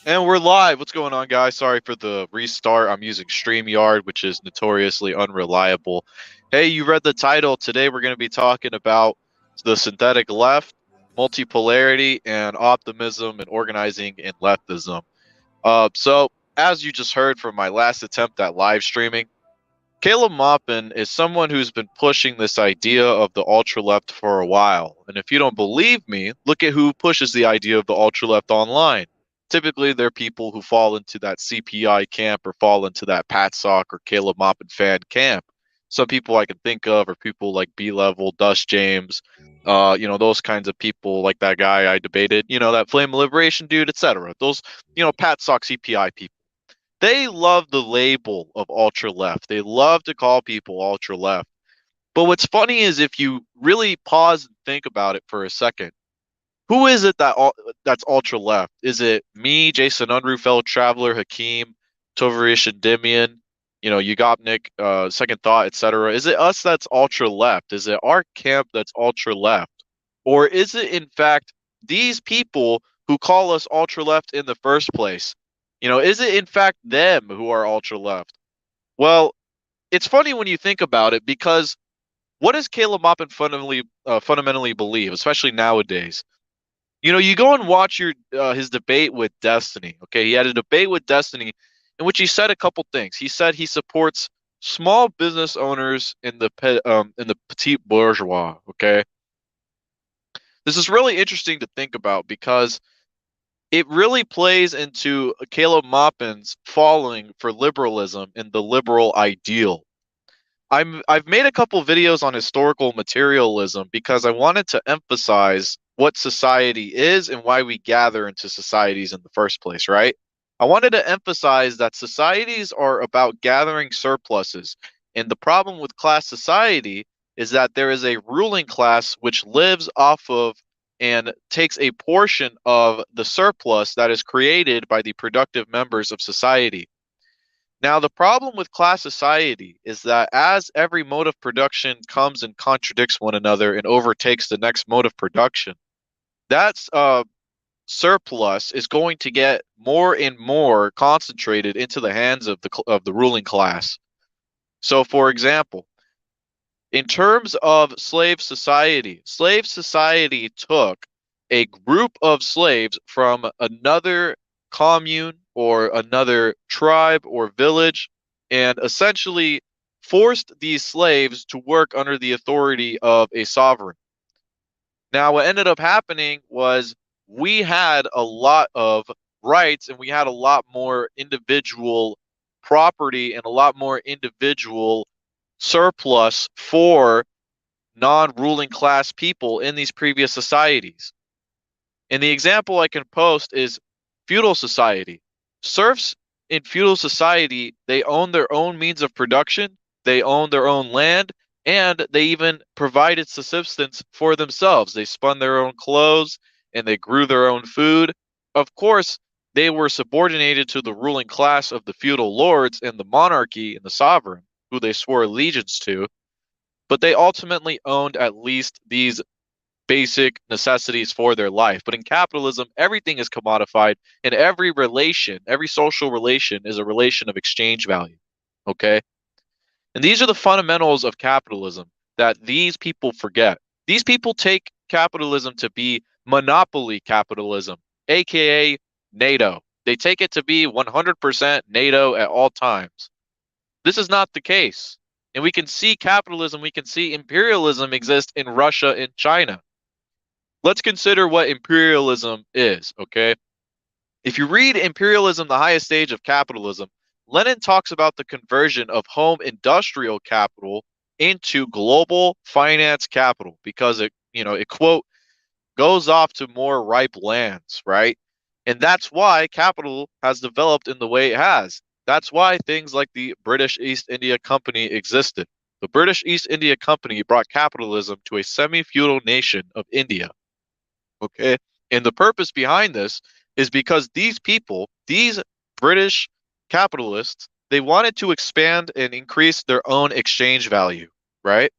And we're live. What's going on, guys? Sorry for the restart. I'm using StreamYard, which is notoriously unreliable. Hey, you read the title. Today we're going to be talking about the synthetic left, multipolarity, and optimism and organizing in leftism. So, as you just heard from my last attempt at live streaming, Caleb Maupin is someone who's been pushing this idea of the ultra left for a while. And if you don't believe me, look at who pushes the idea of the ultra left online. Typically, they're people who fall into that CPI camp or fall into that Pat Sock or Caleb Maupin fan camp. Some people I can think of are people like B Level, Dust James, those kinds of people like that guy I debated, that Flame of Liberation dude, etc. Those, Pat Sock CPI people. They love the label of ultra left. They love to call people ultra left. But what's funny is if you really pause and think about it for a second, who is it that's ultra left? Is it me, Jason Unruh, fellow traveler, Hakeem, Tovarish and Dimian, Yugopnik, Second Thought, etc.? Is it us that's ultra left? Is it our camp that's ultra left? Or is it in fact these people who call us ultra left in the first place? Is it in fact them who are ultra left? Well, it's funny when you think about it because what does Caleb Maupin fundamentally believe, especially nowadays? You go and watch his debate with Destiny. Okay, he had a debate with Destiny in which he said a couple things. He said he supports small business owners in the petite bourgeois. Okay, this is really interesting to think about because it really plays into Caleb Maupin's falling for liberalism and the liberal ideal. I've made a couple videos on historical materialism because I wanted to emphasize what society is and why we gather into societies in the first place, right? I wanted to emphasize that societies are about gathering surpluses. And the problem with class society is that there is a ruling class which lives off of and takes a portion of the surplus that is created by the productive members of society. Now, the problem with class society is that as every mode of production comes and contradicts one another and overtakes the next mode of production, that's surplus is going to get more and more concentrated into the hands of the ruling class. So, for example, in terms of slave society took a group of slaves from another commune or another tribe or village and essentially forced these slaves to work under the authority of a sovereign. Now, what ended up happening was we had a lot of rights and we had a lot more individual property and a lot more individual surplus for non-ruling class people in these previous societies. And the example I can post is feudal society. Serfs in feudal society, they own their own means of production, they own their own land, and they even provided subsistence for themselves. They spun their own clothes and they grew their own food. Of course, they were subordinated to the ruling class of the feudal lords and the monarchy and the sovereign, who they swore allegiance to, but they ultimately owned at least these basic necessities for their life. But in capitalism, everything is commodified, and every relation, every social relation is a relation of exchange value. Okay? And these are the fundamentals of capitalism that these people forget. These people take capitalism to be monopoly capitalism, aka NATO. They take it to be 100% NATO at all times. This is not the case. And we can see capitalism, we can see imperialism exist in Russia and China. Let's consider what imperialism is, okay? If you read Imperialism, the Highest Stage of Capitalism, Lenin talks about the conversion of home industrial capital into global finance capital because it quote goes off to more ripe lands, right? And that's why capital has developed in the way it has. That's why things like the British East India Company existed. The British East India Company brought capitalism to a semi-feudal nation of India. Okay. And the purpose behind this is because these people, these British capitalists, they wanted to expand and increase their own exchange value, right?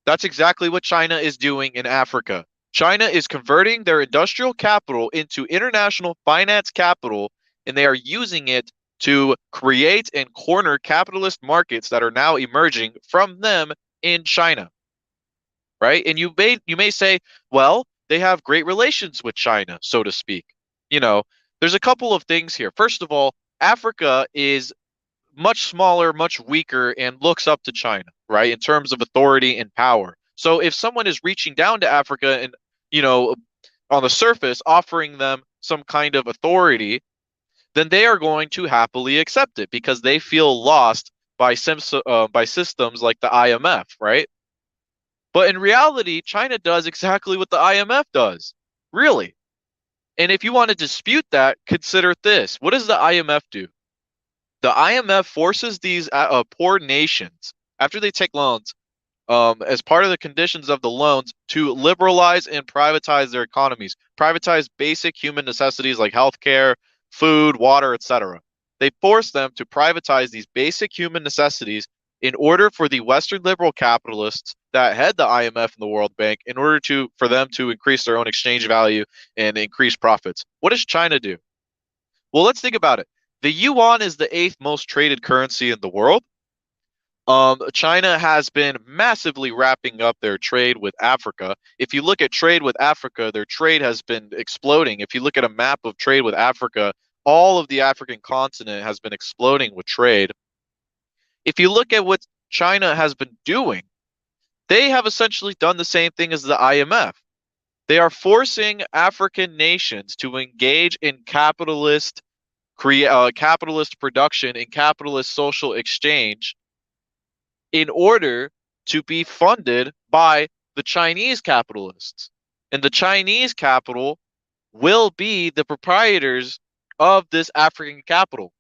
That's exactly what China is doing in Africa. China is converting their industrial capital into international finance capital and they are using it to create and corner capitalist markets that are now emerging from them in China, right? And you may say, well, they have great relations with China, so to speak. You know, there's a couple of things here. First of all, Africa is much smaller, much weaker, and looks up to China, right, in terms of authority and power. So if someone is reaching down to Africa and, you know, on the surface offering them some kind of authority, then they are going to happily accept it because they feel lost by systems like the IMF, right? But in reality, China does exactly what the IMF does. Really. And if you want to dispute that, consider this. What does the IMF do? The IMF forces these poor nations, after they take loans, as part of the conditions of the loans, to liberalize and privatize their economies, privatize basic human necessities like healthcare, food, water, etc. They force them to privatize these basic human necessities in order for the Western liberal capitalists that head the IMF and the World Bank, in order for them to increase their own exchange value and increase profits. What does China do? Well, let's think about it. The yuan is the eighth most traded currency in the world. China has been massively wrapping up their trade with Africa. If you look at trade with Africa, their trade has been exploding. If you look at a map of trade with Africa, all of the African continent has been exploding with trade. If you look at what China has been doing, they have essentially done the same thing as the IMF. They are forcing African nations to engage in capitalist production and capitalist social exchange in order to be funded by the Chinese capitalists. And the Chinese capital will be the proprietors of this African capital.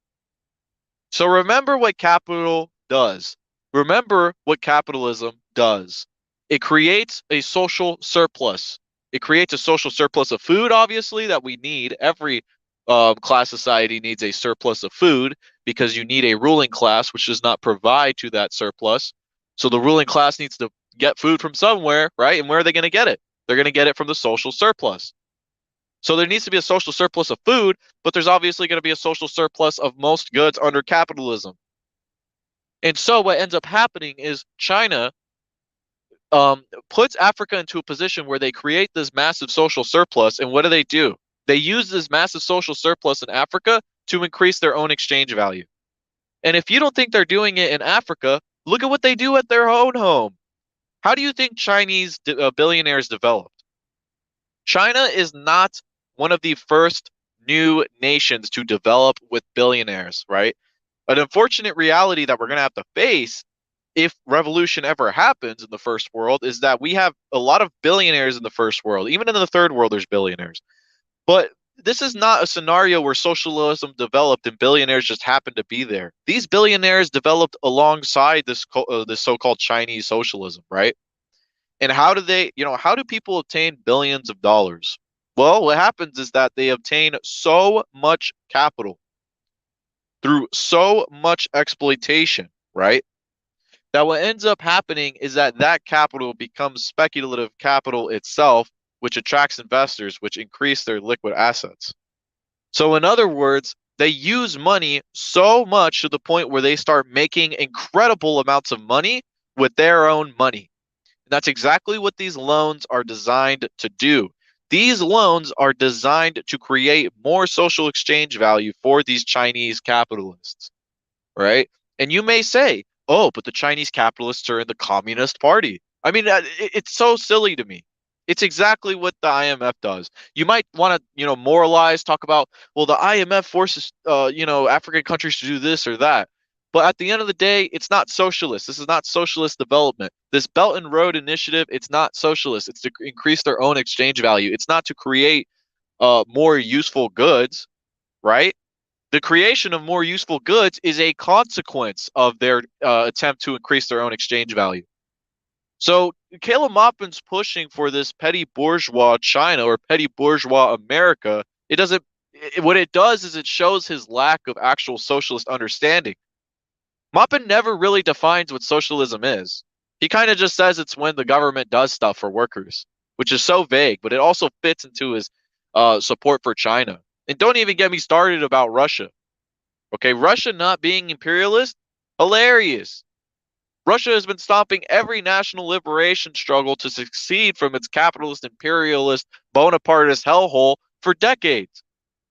So remember what capital does. Remember what capitalism does. It creates a social surplus. It creates a social surplus of food, obviously, that we need. Every class society needs a surplus of food because you need a ruling class which does not provide to that surplus. So the ruling class needs to get food from somewhere, right? And where are they going to get it? They're going to get it from the social surplus. So there needs to be a social surplus of food, but there's obviously going to be a social surplus of most goods under capitalism. And so what ends up happening is China puts Africa into a position where they create this massive social surplus. And what do? They use this massive social surplus in Africa to increase their own exchange value. And if you don't think they're doing it in Africa, look at what they do at their own home. How do you think Chinese billionaires developed? China is not one of the first new nations to develop with billionaires, right? An unfortunate reality that we're going to have to face if revolution ever happens in the first world is that we have a lot of billionaires in the first world. Even in the third world, there's billionaires. But this is not a scenario where socialism developed and billionaires just happened to be there. These billionaires developed alongside this so-called Chinese socialism, right? And how do people obtain billions of dollars? Well, what happens is that they obtain so much capital through so much exploitation, right? That what ends up happening is that capital becomes speculative capital itself, which attracts investors, which increase their liquid assets. So in other words, they use money so much to the point where they start making incredible amounts of money with their own money. And that's exactly what these loans are designed to do. These loans are designed to create more social exchange value for these Chinese capitalists, right? And you may say, oh, but the Chinese capitalists are in the Communist Party. I mean, it's so silly to me. It's exactly what the IMF does. You might want to, moralize, talk about, well, the IMF forces, African countries to do this or that. But at the end of the day, it's not socialist. This is not socialist development. This Belt and Road Initiative, it's not socialist. It's to increase their own exchange value. It's not to create more useful goods, right? The creation of more useful goods is a consequence of their attempt to increase their own exchange value. So Caleb Maupin's pushing for this petty bourgeois China or petty bourgeois America. What it does is it shows his lack of actual socialist understanding. Maupin never really defines what socialism is. He kind of just says it's when the government does stuff for workers, which is so vague, but it also fits into his support for China. And don't even get me started about Russia. Okay, Russia not being imperialist, hilarious. Russia has been stopping every national liberation struggle to succeed from its capitalist, imperialist, Bonapartist hellhole for decades.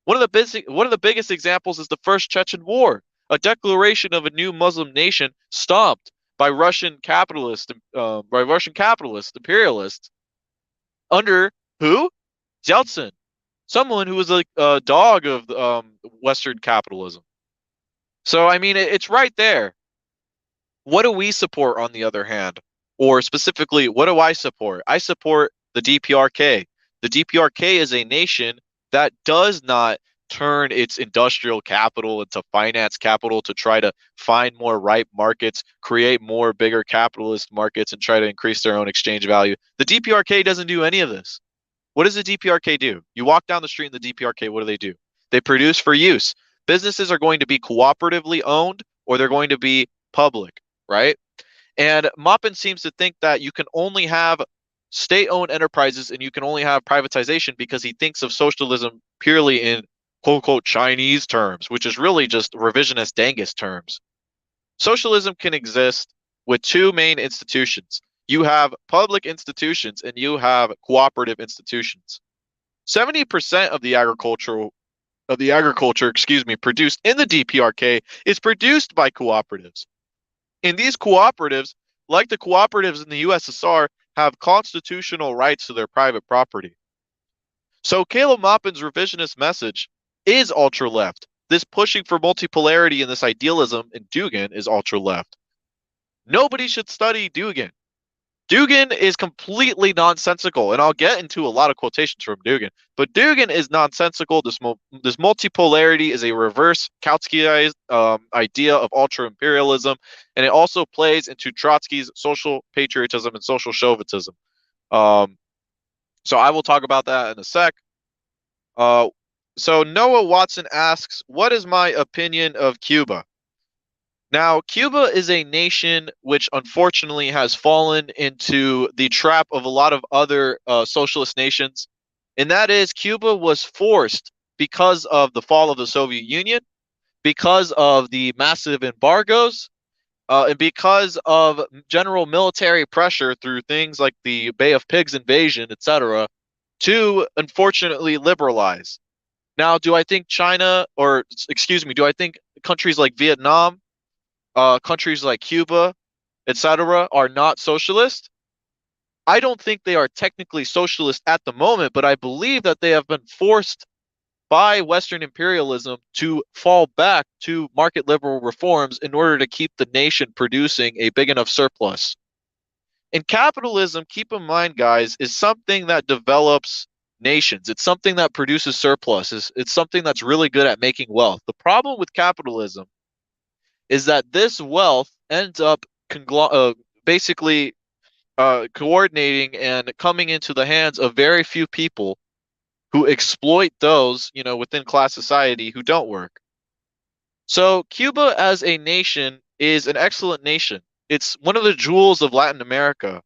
One of the biggest examples is the First Chechen War, a declaration of a new Muslim nation stomped by Russian capitalist imperialists under who? Yeltsin, someone who was a dog of Western capitalism. So I mean, it's right there. What do we support on the other hand? Or specifically, what do I support? I support the DPRK. The DPRK is a nation that does not turn its industrial capital into finance capital to try to find more ripe markets, create more bigger capitalist markets, and try to increase their own exchange value. The DPRK doesn't do any of this. What does the DPRK do? You walk down the street in the DPRK, what do? They produce for use. Businesses are going to be cooperatively owned or they're going to be public, right? And Maupin seems to think that you can only have state-owned enterprises and you can only have privatization because he thinks of socialism purely in quote unquote Chinese terms, which is really just revisionist Dangus terms. Socialism can exist with two main institutions. You have public institutions and you have cooperative institutions. 70% of the agriculture, produced in the DPRK is produced by cooperatives. And these cooperatives, like the cooperatives in the USSR, have constitutional rights to their private property. So Caleb Maupin's revisionist message is ultra left. This pushing for multipolarity and this idealism in Dugin is ultra left. Nobody should study Dugin. Dugin is completely nonsensical, and I'll get into a lot of quotations from Dugin, but Dugin is nonsensical. This multipolarity is a reverse Kautskyite idea of ultra-imperialism, and it also plays into Trotsky's social patriotism and social chauvinism. So I will talk about that in a sec. So Noah Watson asks, what is my opinion of Cuba? Now, Cuba is a nation which unfortunately has fallen into the trap of a lot of other socialist nations, and that is Cuba was forced because of the fall of the Soviet Union, because of the massive embargoes, and because of general military pressure through things like the Bay of Pigs invasion, etc., to unfortunately liberalize. Now, do I think do I think countries like Vietnam, countries like Cuba, etc., are not socialist? I don't think they are technically socialist at the moment, but I believe that they have been forced by Western imperialism to fall back to market liberal reforms in order to keep the nation producing a big enough surplus. And capitalism, keep in mind, guys, is something that develops nations. It's something that produces surplus. It's something that's really good at making wealth. The problem with capitalism is that this wealth ends up basically coordinating and coming into the hands of very few people who exploit those, within class society who don't work. So Cuba as a nation is an excellent nation. It's one of the jewels of Latin America.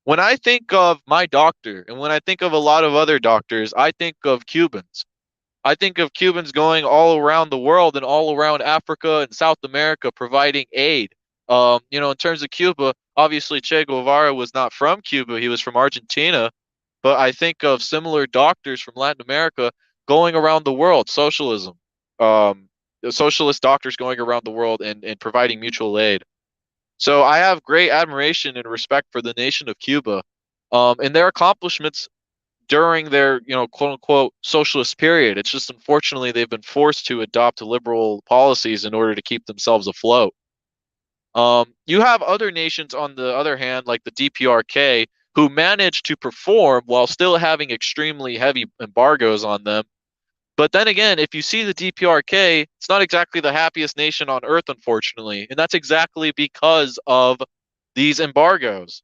When I think of my doctor and when I think of a lot of other doctors, I think of Cubans. I think of Cubans going all around the world and all around Africa and South America providing aid. In terms of Cuba, obviously Che Guevara was not from Cuba, he was from Argentina. But I think of similar doctors from Latin America going around the world, socialism, socialist doctors going around the world and providing mutual aid. So I have great admiration and respect for the nation of Cuba, and their accomplishments during their, quote unquote socialist period. It's just unfortunately they've been forced to adopt liberal policies in order to keep themselves afloat. You have other nations, on the other hand, like the DPRK, who manage to perform while still having extremely heavy embargoes on them. But then again, if you see the DPRK, it's not exactly the happiest nation on earth, unfortunately. And that's exactly because of these embargoes.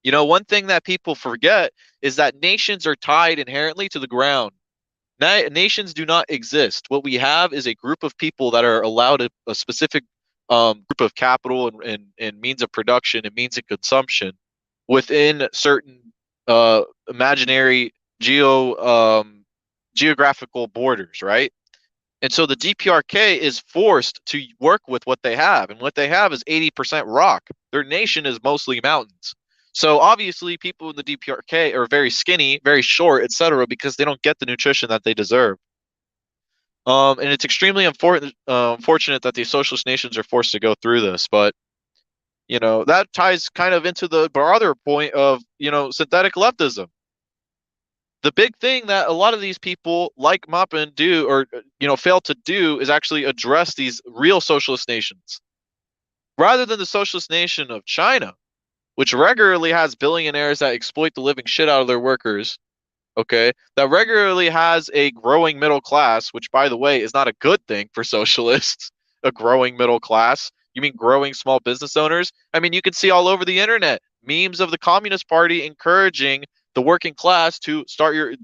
One thing that people forget is that nations are tied inherently to the ground. Nations do not exist. What we have is a group of people that are allowed a specific group of capital and means of production and means of consumption within certain imaginary geographical borders, right? And so the DPRK is forced to work with what they have. And what they have is 80% rock. Their nation is mostly mountains. So obviously people in the DPRK are very skinny, very short, etc., because they don't get the nutrition that they deserve. And it's extremely unfortunate that these socialist nations are forced to go through this. But, that ties kind of into the broader point of, synthetic leftism. The big thing that a lot of these people like Maupin do or fail to do is actually address these real socialist nations rather than the socialist nation of China, which regularly has billionaires that exploit the living shit out of their workers. Okay, that regularly has a growing middle class, which, by the way, is not a good thing for socialists. A growing middle class, you mean growing small business owners? I mean, you can see all over the internet memes of the Communist Party encouraging the working class to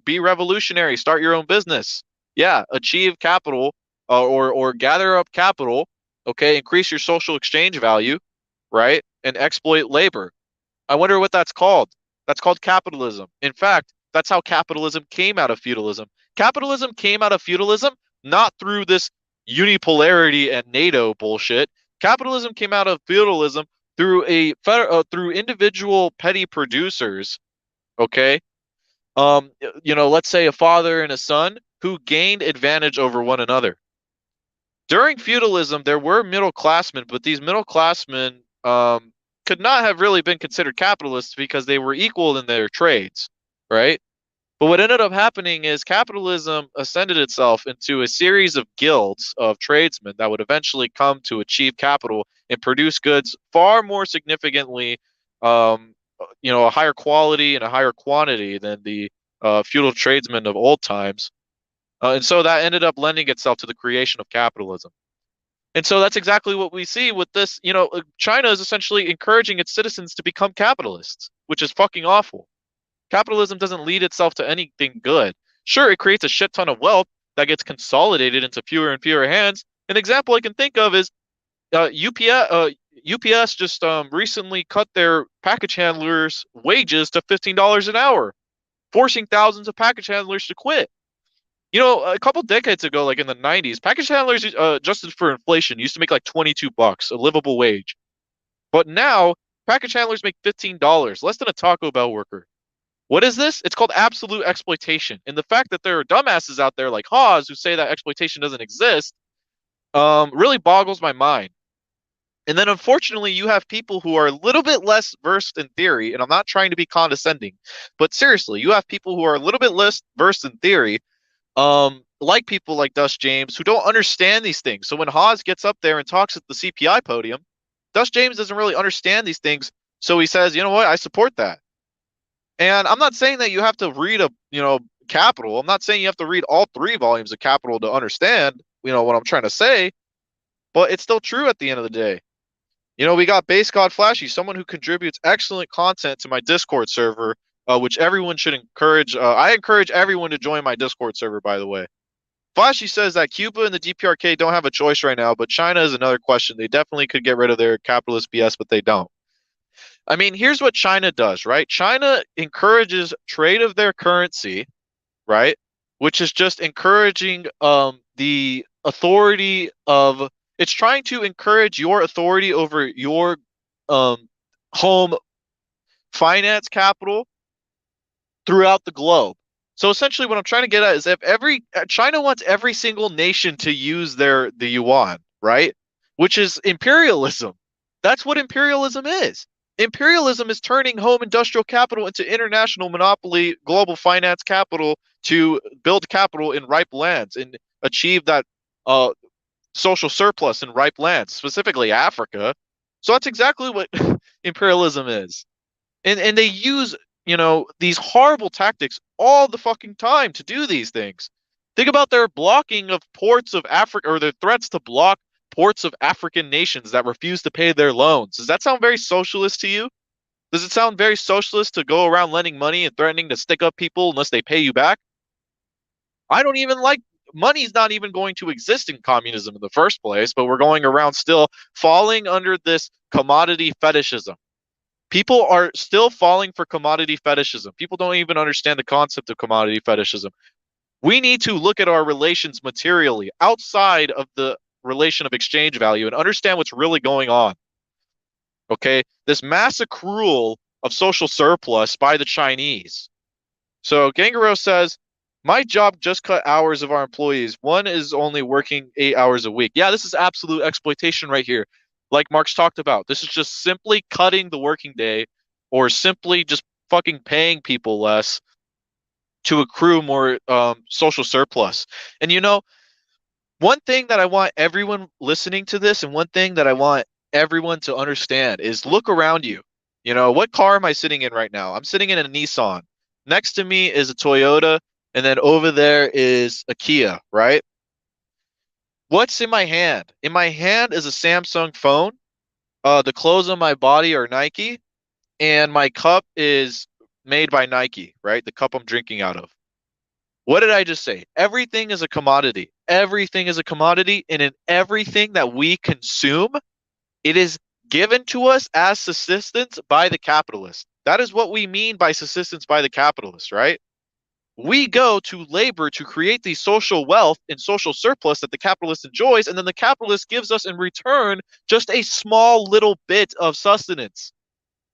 be revolutionary, start your own business. Yeah, achieve capital, or gather up capital. Okay, increase your social exchange value, right, and exploit labor. I wonder what that's called. That's called capitalism. In fact, that's how capitalism came out of feudalism. Capitalism came out of feudalism not through this unipolarity and NATO bullshit. Capitalism came out of feudalism through individual petty producers, okay? Let's say a father and a son who gained advantage over one another. During feudalism, there were middle classmen, but these middle classmen could not have really been considered capitalists because they were equal in their trades, right? But what ended up happening is capitalism ascended itself into a series of guilds of tradesmen that would eventually come to achieve capital and produce goods far more significantly, a higher quality and a higher quantity than the feudal tradesmen of old times. And so that ended up lending itself to the creation of capitalism. And so that's exactly what we see with this. China is essentially encouraging its citizens to become capitalists, which is fucking awful. Capitalism doesn't lead itself to anything good. Sure, it creates a shit ton of wealth that gets consolidated into fewer and fewer hands. An example I can think of is UPS just recently cut their package handlers' wages to $15 an hour, forcing thousands of package handlers to quit. A couple decades ago, like in the 90s, package handlers, adjusted for inflation, used to make like $22, a livable wage. But now, package handlers make $15, less than a Taco Bell worker. What is this? It's called absolute exploitation. And the fact that there are dumbasses out there like Hawes who say that exploitation doesn't exist really boggles my mind. And then unfortunately, you have people who are a little bit less versed in theory, and I'm not trying to be condescending, but seriously, you have people who are a little bit less versed in theory, like people like Dust James, who don't understand these things. So when Hawes gets up there and talks at the CPI podium, Dust James doesn't really understand these things. So he says, you know what, I support that. And I'm not saying that you have to read Capital. I'm not saying you have to read all 3 volumes of Capital to understand, what I'm trying to say, but it's still true at the end of the day. We got Base God Flashy, someone who contributes excellent content to my Discord server, which everyone should encourage. I encourage everyone to join my Discord server, by the way. Flashy says that Cuba and the DPRK don't have a choice right now, but China is another question. They definitely could get rid of their capitalist BS, but they don't. I mean, here's what China does, right? China encourages trade of their currency, right? Which is just encouraging the authority of, it's trying to encourage your authority over your home finance capital throughout the globe. So essentially what I'm trying to get at is if China wants every single nation to use the yuan, right? Which is imperialism. That's what imperialism is. Imperialism is turning home industrial capital into international monopoly global finance capital to build capital in ripe lands and achieve that social surplus in ripe lands, specifically Africa. So that's exactly what imperialism is. And they use, these horrible tactics all the fucking time to do these things. Think about their blocking of ports of Africa, or their threats to block ports of African nations that refuse to pay their loans. Does that sound very socialist to you? Does it sound very socialist to go around lending money and threatening to stick up people unless they pay you back? I don't even like, money's not even going to exist in communism in the first place, but we're going around still falling under this commodity fetishism. People are still falling for commodity fetishism. People don't even understand the concept of commodity fetishism. We need to look at our relations materially outside of the relation of exchange value and understand what's really going on. Okay, this mass accrual of social surplus by the Chinese. So Gangaro says, my job just cut hours of our employees. One is only working 8 hours a week. Yeah, this is absolute exploitation right here. Like Marx talked about, this is just simply cutting the working day or simply just fucking paying people less to accrue more social surplus. And one thing that I want everyone listening to this and one thing that I want everyone to understand is look around you. What car am I sitting in right now? I'm sitting in a Nissan. Next to me is a Toyota, and then over there is a Kia, right? What's in my hand? In my hand is a Samsung phone. The clothes on my body are Nike, and my cup is made by Nike, right? The cup I'm drinking out of. What did I just say? Everything is a commodity. Everything is a commodity, and in everything that we consume, it is given to us as subsistence by the capitalist. That is what we mean by subsistence by the capitalist, right? We go to labor to create the social wealth and social surplus that the capitalist enjoys, and then the capitalist gives us in return just a small little bit of sustenance.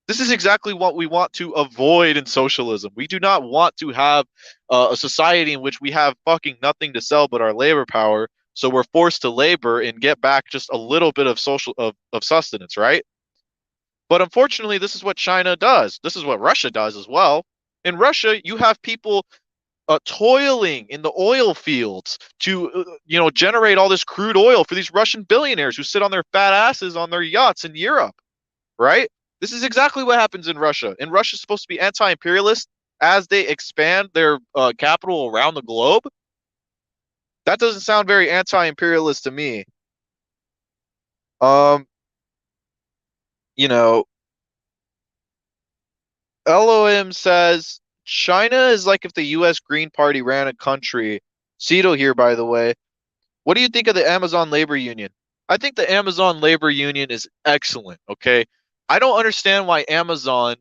This is exactly what we want to avoid in socialism. We do not want to have a society in which we have fucking nothing to sell but our labor power. So we're forced to labor and get back just a little bit of of sustenance, right? But unfortunately, this is what China does. This is what Russia does as well. In Russia, you have people toiling in the oil fields to generate all this crude oil for these Russian billionaires who sit on their fat asses on their yachts in Europe, right? This is exactly what happens in Russia. And Russia's supposed to be anti-imperialist as they expand their capital around the globe. That doesn't sound very anti-imperialist to me. Um, you know, LOM says China is like if the U.S. Green Party ran a country. Cito here, by the way. What do you think of the Amazon labor union? I think the Amazon labor union is excellent. Okay, I don't understand why Amazon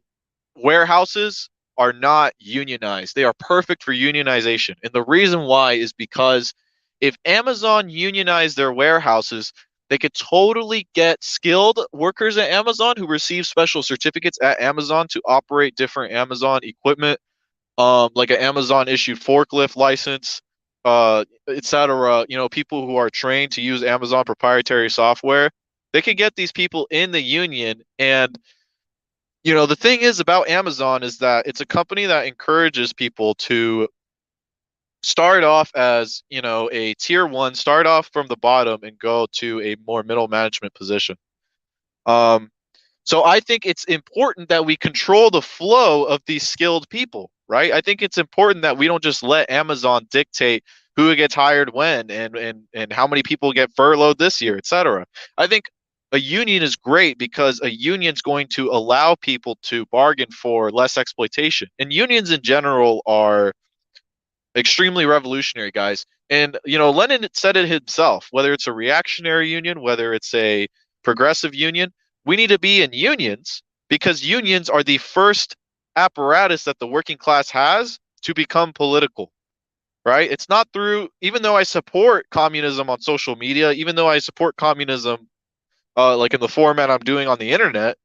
warehouses are not unionized. They are perfect for unionization. And the reason why is because if Amazon unionized their warehouses, they could totally get skilled workers at Amazon who receive special certificates at Amazon to operate different Amazon equipment, like an Amazon issued forklift license, etc. People who are trained to use Amazon proprietary software. They could get these people in the union. And the thing is about Amazon is that it's a company that encourages people to start off as, a tier one, start off from the bottom and go to a more middle management position. Um, so I think it's important that we control the flow of these skilled people, right? I think it's important that we don't just let Amazon dictate who gets hired when and how many people get furloughed this year, etc. I think a union is great because a union's going to allow people to bargain for less exploitation. And unions in general are extremely revolutionary, guys. And Lenin said it himself, whether it's a reactionary union, whether it's a progressive union, we need to be in unions because unions are the first apparatus that the working class has to become political, right? It's not through, even though I support communism on social media, even though I support communism like in the format I'm doing on the internet,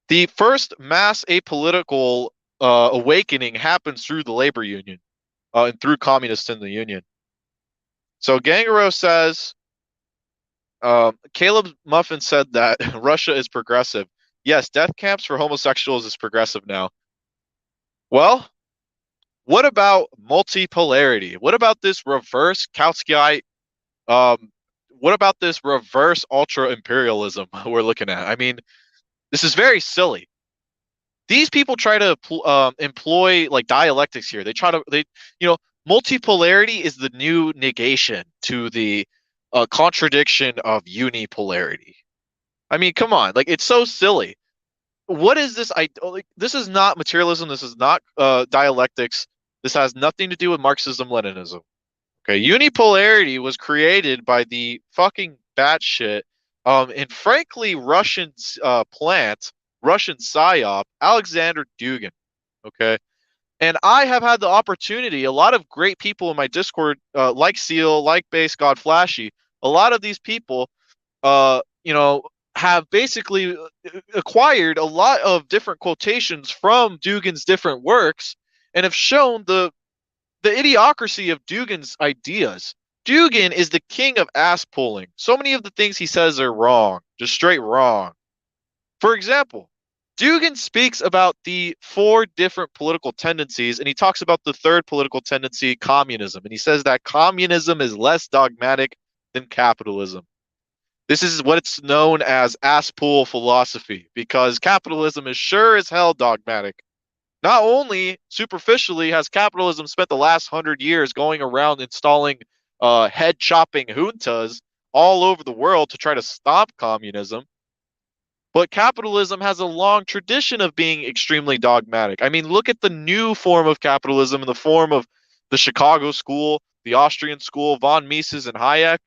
the first mass apolitical awakening happens through the labor union and through communists in the union. So Gangaro says, Caleb Muffin said that Russia is progressive. Yes, death camps for homosexuals is progressive now. Well, what about multipolarity? What about this reverse Kautskyite? What about this reverse ultra imperialism we're looking at? I mean, this is very silly. These people try to employ like dialectics here. Multipolarity is the new negation to the contradiction of unipolarity. I mean, come on, like it's so silly. What is this? This is not materialism. This is not dialectics. This has nothing to do with Marxism, Leninism. Okay, unipolarity was created by the fucking batshit, and frankly, Russian Russian psyop, Alexander Dugin. Okay, And I have had the opportunity, a lot of great people in my Discord, like Seal, like Base God Flashy, a lot of these people, you know, have basically acquired a lot of different quotations from Dugin's different works and have shown the idiocracy of Dugin's ideas. Dugin is the king of ass pulling. So many of the things he says are wrong, just straight wrong. For example, Dugin speaks about the four different political tendencies, and he talks about the third political tendency, communism. And he says that communism is less dogmatic than capitalism. This is what's known as ass pull philosophy, because capitalism is sure as hell dogmatic. Not only superficially has capitalism spent the last 100 years going around installing head chopping juntas all over the world to try to stop communism, but capitalism has a long tradition of being extremely dogmatic. I mean, look at the new form of capitalism in the form of the Chicago School, the Austrian School, von Mises and Hayek.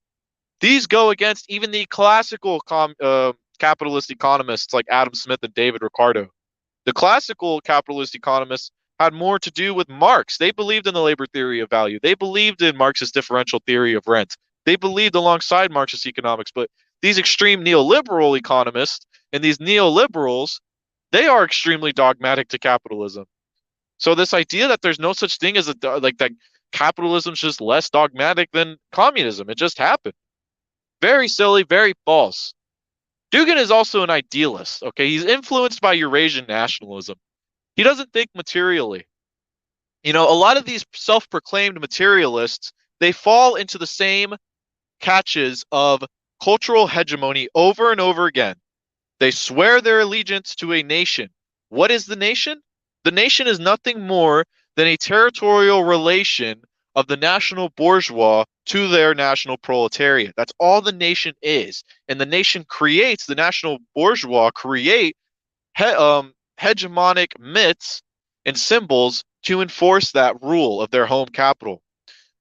These go against even the classical capitalist economists like Adam Smith and David Ricardo. The classical capitalist economists had more to do with Marx. They believed in the labor theory of value. They believed in Marxist differential theory of rent. They believed alongside Marxist economics. But these extreme neoliberal economists and these neoliberals, they are extremely dogmatic to capitalism. So this idea that there's no such thing as like that capitalism's just less dogmatic than communism, it just happened. Very silly, very false. Dugin is also an idealist, okay? He's influenced by Eurasian nationalism. He doesn't think materially. You know, a lot of these self-proclaimed materialists, they fall into the same catches of cultural hegemony over and over again. They swear their allegiance to a nation. What is the nation? The nation is nothing more than a territorial relation of the national bourgeois to their national proletariat. That's all the nation is. And the nation creates, the national bourgeois create hegemonic myths and symbols to enforce that rule of their home capital.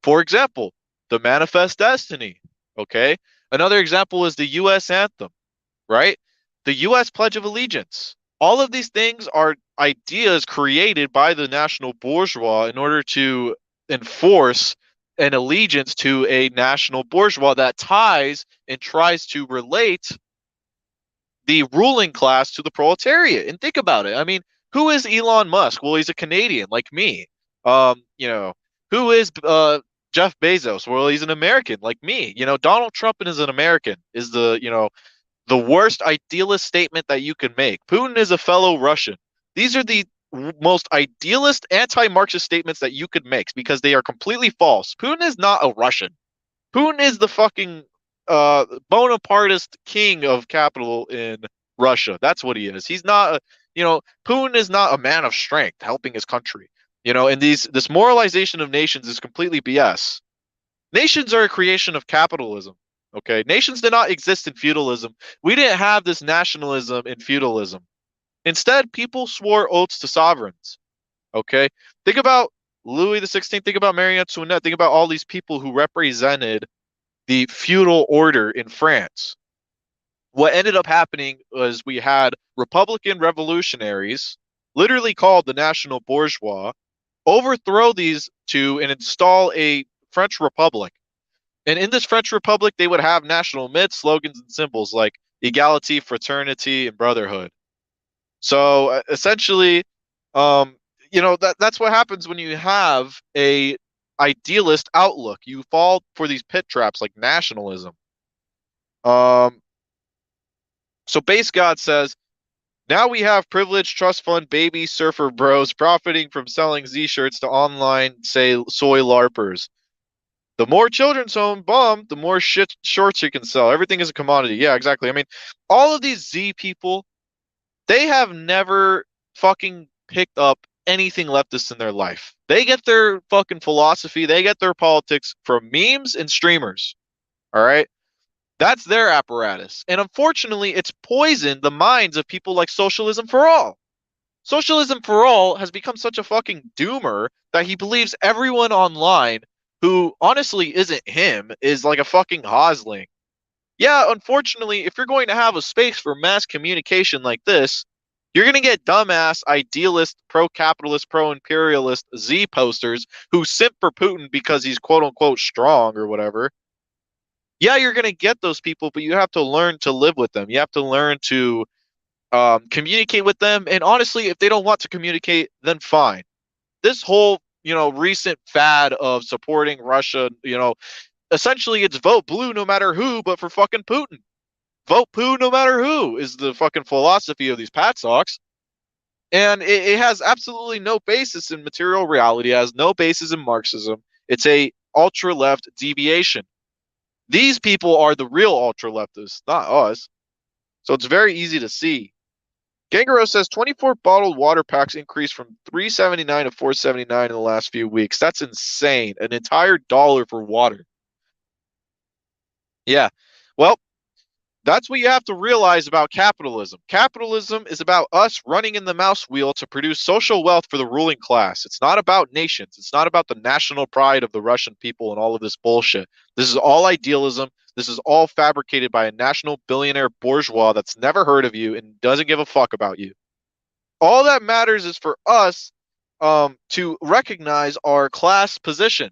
For example, the Manifest Destiny, okay? Another example is the U.S. anthem, right? The U.S. Pledge of Allegiance. All of these things are ideas created by the national bourgeois in order to enforce an allegiance to a national bourgeois that ties and tries to relate the ruling class to the proletariat. And think about it. I mean, who is Elon Musk? Well, he's a Canadian like me. You know, who is Jeff Bezos? Well, he's an American like me. You know, Donald Trump is an American is the worst idealist statement that you can make. Putin is a fellow Russian. These are the most idealist anti-Marxist statements that you could make because they are completely false. Putin is not a Russian. Putin is the fucking Bonapartist king of capital in Russia. That's what he is. He's not, Putin is not a man of strength helping his country. And this moralization of nations is completely BS. Nations are a creation of capitalism. Okay, nations did not exist in feudalism. We didn't have this nationalism in feudalism. Instead, people swore oaths to sovereigns. Okay, think about Louis XVI. Think about Marie Antoinette. Think about all these people who represented the feudal order in France. What ended up happening was we had Republican revolutionaries, literally called the National Bourgeois, overthrow these two and install a French Republic. And in this French Republic, they would have national myths, slogans, and symbols like equality, fraternity, and brotherhood. So essentially, that's what happens when you have a idealist outlook. You fall for these pit traps like nationalism. So Base God says, now we have privileged trust fund baby surfer bros profiting from selling Z-shirts to online, say, soy LARPers. The more children's home bomb, the more shorts you can sell. Everything is a commodity. Yeah, exactly. I mean, all of these Z people, they have never fucking picked up anything leftist in their life. They get their fucking philosophy, they get their politics from memes and streamers. All right? That's their apparatus. And unfortunately, it's poisoned the minds of people like Socialism for All. Socialism for All has become such a fucking doomer that he believes everyone online who honestly isn't him is like a fucking hosling. Yeah, unfortunately, if you're going to have a space for mass communication like this, You're going to get dumbass, idealist, pro-capitalist, pro-imperialist Z posters who simp for Putin because he's quote unquote strong or whatever. Yeah, you're going to get those people, but you have to learn to live with them. You have to learn to communicate with them. And honestly, if they don't want to communicate, then fine. This whole, recent fad of supporting Russia, essentially it's vote blue no matter who, but for fucking Putin. Vote poo no matter who is the fucking philosophy of these pat socks. And it has absolutely no basis in material reality. It has no basis in Marxism. It's a ultra left deviation. These people are the real ultra leftists, not us. So it's very easy to see. Gangaro says 24 bottled water packs increased from $3.79 to $4.79 in the last few weeks. That's insane. An entire dollar for water. Yeah. Well, that's what you have to realize about capitalism. Capitalism is about us running in the mouse wheel to produce social wealth for the ruling class. It's not about nations. It's not about the national pride of the Russian people and all of this bullshit. This is all idealism. This is all fabricated by a national billionaire bourgeois that's never heard of you and doesn't give a fuck about you. All that matters is for us to recognize our class position,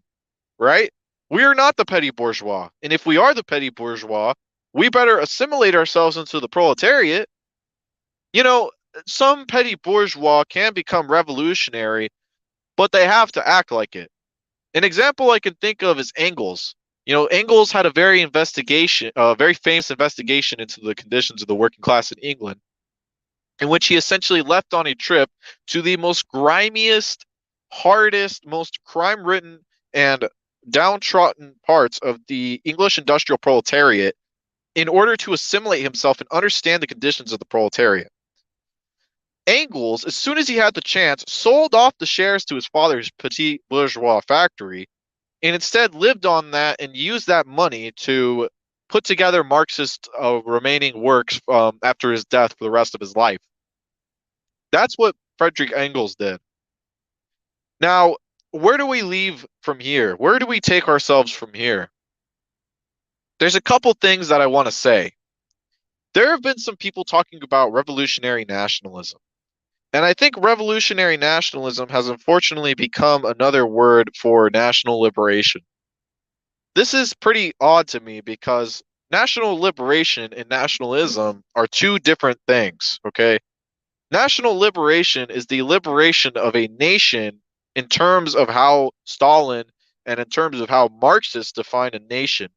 right? We are not the petty bourgeois. And if we are the petty bourgeois, we better assimilate ourselves into the proletariat. Some petty bourgeois can become revolutionary, but they have to act like it. An example I can think of is Engels. Engels had a very famous investigation into the conditions of the working class in England, in which he essentially left on a trip to the most grimiest, hardest, most crime-ridden, and downtrodden parts of the English industrial proletariat in order to assimilate himself and understand the conditions of the proletariat. Engels, as soon as he had the chance, sold off the shares to his father's petit bourgeois factory and instead lived on that and used that money to put together Marxist remaining works after his death for the rest of his life. That's what Friedrich Engels did. Now, where do we leave from here? Where do we take ourselves from here? There's a couple things that I want to say. There have been some people talking about revolutionary nationalism. And I think revolutionary nationalism has unfortunately become another word for national liberation. This is pretty odd to me because national liberation and nationalism are two different things, okay? National liberation is the liberation of a nation in terms of how Stalin and in terms of how Marxists define a nation.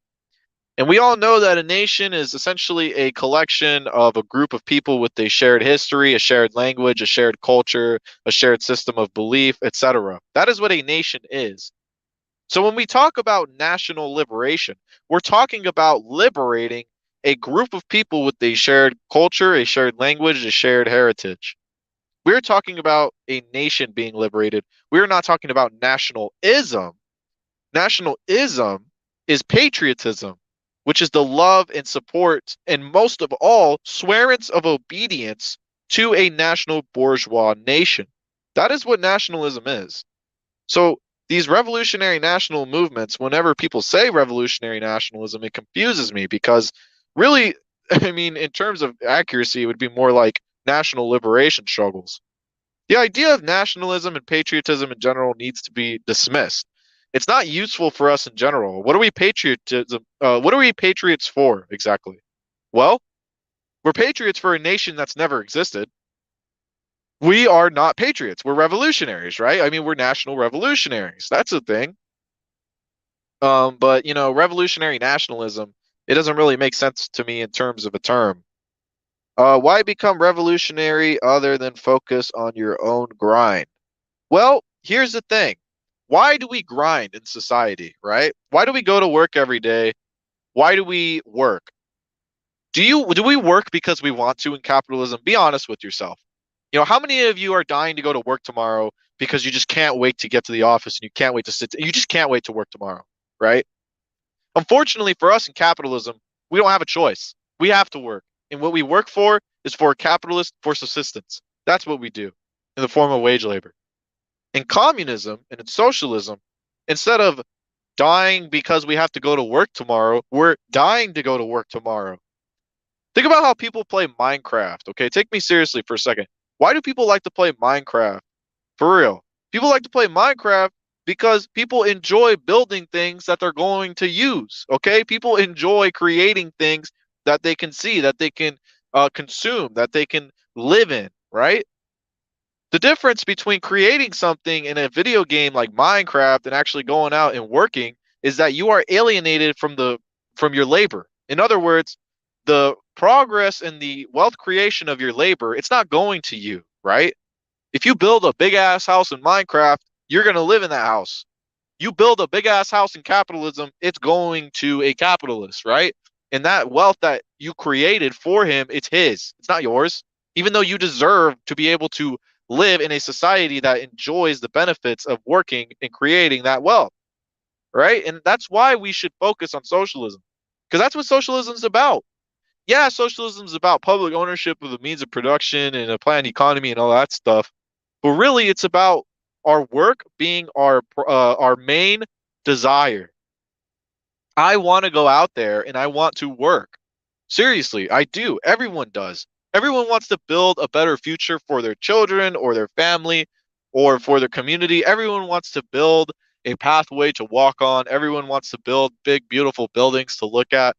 And we all know that a nation is essentially a collection of a group of people with a shared history, a shared language, a shared culture, a shared system of belief, etc. That is what a nation is. So when we talk about national liberation, we're talking about liberating a group of people with a shared culture, a shared language, a shared heritage. We're talking about a nation being liberated. We're not talking about nationalism. Nationalism is patriotism, which is the love and support, and most of all, swearance of obedience to a national bourgeois nation. That is what nationalism is. So these revolutionary national movements, whenever people say revolutionary nationalism, it confuses me because really, I mean, in terms of accuracy, it would be more like national liberation struggles. The idea of nationalism and patriotism in general needs to be dismissed. It's not useful for us in general. What are we patriotism? What are we patriots for exactly? Well, we're patriots for a nation that's never existed. We are not patriots. We're revolutionaries, right? I mean, we're national revolutionaries. That's a thing. But revolutionary nationalism, it doesn't really make sense to me in terms of a term. Why become revolutionary other than focus on your own grind? Well, here's the thing. Why do we grind in society, right? Why do we go to work every day? Why do we work? Do we work because we want to in capitalism? Be honest with yourself. How many of you are dying to go to work tomorrow because you just can't wait to get to the office and you can't wait to you just can't wait to work tomorrow, right? Unfortunately for us in capitalism, we don't have a choice. We have to work. And what we work for is for capitalists for subsistence. That's what we do in the form of wage labor. In communism and in socialism, instead of dying because we have to go to work tomorrow, we're dying to go to work tomorrow. Think about how people play Minecraft, okay? Take me seriously for a second. Why do people like to play Minecraft? For real. People like to play Minecraft because people enjoy building things that they're going to use. Okay? People enjoy creating things that they can see, that they can consume, that they can live in, right? The difference between creating something in a video game like Minecraft and actually going out and working is that you are alienated from your labor. In other words, the progress and the wealth creation of your labor, it's not going to you, right? If you build a big ass house in Minecraft, you're going to live in that house. You build a big ass house in capitalism, it's going to a capitalist, right? And that wealth that you created for him, it's his. It's not yours. Even though you deserve to be able to live in a society that enjoys the benefits of working and creating that wealth, right? And that's why we should focus on socialism. Because that's what socialism is about. Yeah, socialism is about public ownership of the means of production and a planned economy and all that stuff. But really, it's about our work being our main desire. I want to go out there and I want to work. Seriously, I do. Everyone does. Everyone wants to build a better future for their children or their family or for their community. Everyone wants to build a pathway to walk on. Everyone wants to build big, beautiful buildings to look at.